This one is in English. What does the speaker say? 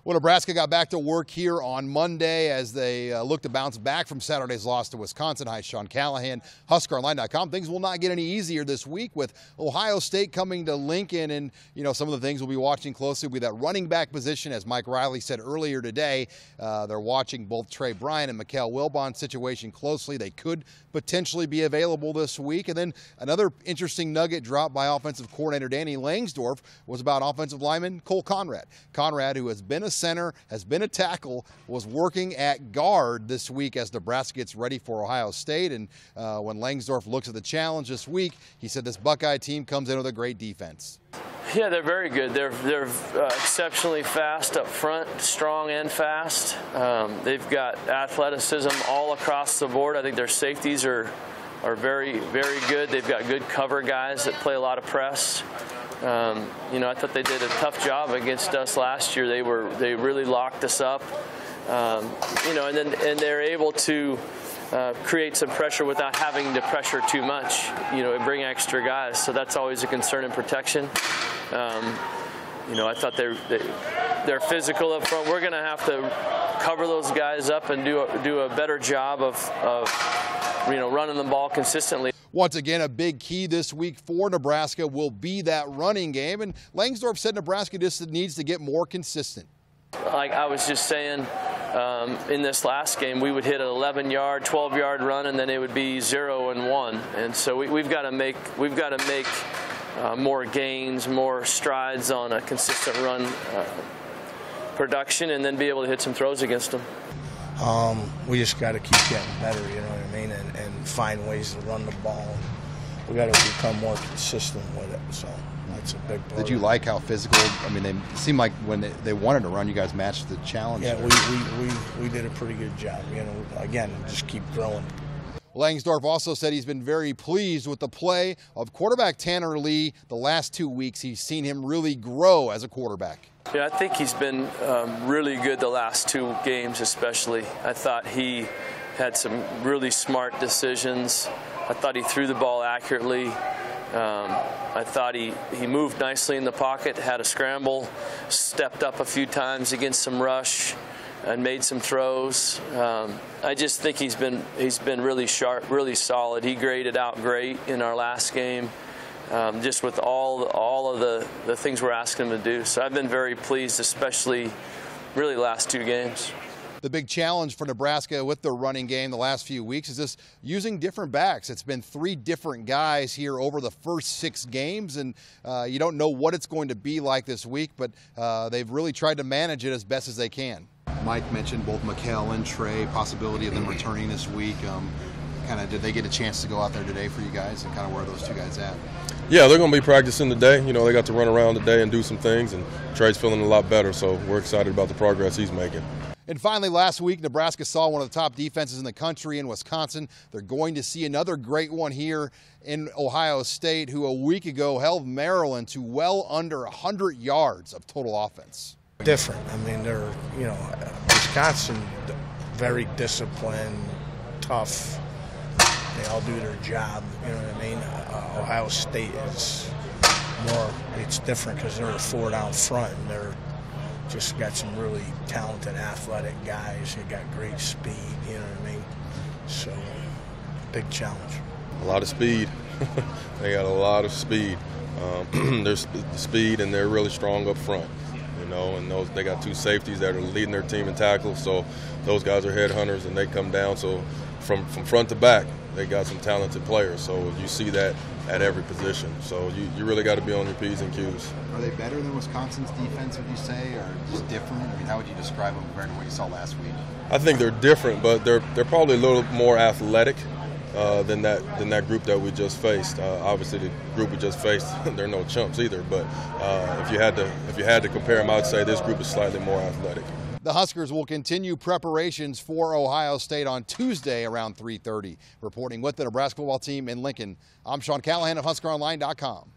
Well, Nebraska got back to work here on Monday as they look to bounce back from Saturday's loss to Wisconsin. Hi, Sean Callahan, HuskerOnline.com. Things will not get any easier this week with Ohio State coming to Lincoln, and some of the things we'll be watching closely will be that running back position, as Mike Riley said earlier today. They're watching both Trey Bryant and Mikael Wilbon's situation closely. They could potentially be available this week. And then another interesting nugget dropped by offensive coordinator Danny Langsdorf was about offensive lineman Cole Conrad. Conrad, who has been a center, has been a tackle, was working at guard this week as Nebraska gets ready for Ohio State. And when Langsdorf looks at the challenge this week, he said this Buckeye team comes in with a great defense. Yeah, they're very good. They're exceptionally fast up front, strong and fast. They've got athleticism all across the board. I think their safeties are very, very good. They've got good cover guys that play a lot of press. I thought they did a tough job against us last year. They really locked us up. And they're able to create some pressure without having to pressure too much, and bring extra guys. So that's always a concern in protection. I thought they're physical up front. We're going to have to cover those guys up and do a better job of running the ball consistently. Once again, a big key this week for Nebraska will be that running game, and Langsdorf said Nebraska just needs to get more consistent. Like I was just saying, in this last game, we would hit an 11-yard, 12-yard run, and then it would be 0 and 1. And so we've got to make more gains, more strides on a consistent run production, and then be able to hit some throws against them. We just got to keep getting better, you know what I mean, and find ways to run the ball. We got to become more consistent with it. So that's a big part. Did you like how physical? I mean, they seemed like when they wanted to run, you guys matched the challenge. Yeah, we did a pretty good job. Again, just keep growing. Langsdorf also said he's been very pleased with the play of quarterback Tanner Lee the last 2 weeks. He's seen him really grow as a quarterback. Yeah, I think he's been really good the last 2 games especially. I thought he had some really smart decisions. I thought he threw the ball accurately. I thought he moved nicely in the pocket, had a scramble, stepped up a few times against some rush, and made some throws. I just think he's been really sharp, really solid. He graded out great in our last game, just with all of the things we're asking him to do. So I've been very pleased, especially really the last 2 games. The big challenge for Nebraska with the running game the last few weeks is just using different backs. It's been 3 different guys here over the first 6 games, and you don't know what it's going to be like this week, but they've really tried to manage it as best as they can. Mike mentioned both Mikael and Trey, possibility of them returning this week. Did they get a chance to go out there today for you guys, and kind of where are those 2 guys at? Yeah, they're going to be practicing today. They got to run around today and do some things, and Trey's feeling a lot better, so we're excited about the progress he's making. And finally, last week, Nebraska saw one of the top defenses in the country in Wisconsin. They're going to see another great one here in Ohio State, who a week ago held Maryland to well under 100 yards of total offense. Different. I mean, they're, Wisconsin, very disciplined, tough. They all do their job, you know what I mean? Ohio State is more, it's different because they're a 4 down front, and they're just got some really talented, athletic guys. They got great speed, you know what I mean? So, big challenge. A lot of speed. They got a lot of speed. There's speed, and they're really strong up front. And they got 2 safeties that are leading their team in tackles. So those guys are headhunters, and they come down. So from front to back, they got some talented players. So you see that at every position. So you really got to be on your P's and Q's. Are they better than Wisconsin's defense, would you say, or just different? I mean, how would you describe them compared to what you saw last week? I think they're different, but they're probably a little more athletic than that group that we just faced. Obviously, the group we just faced, they're no chumps either. But if you had to compare them, I would say this group is slightly more athletic. The Huskers will continue preparations for Ohio State on Tuesday around 3:30. Reporting with the Nebraska football team in Lincoln, I'm Sean Callahan of HuskerOnline.com.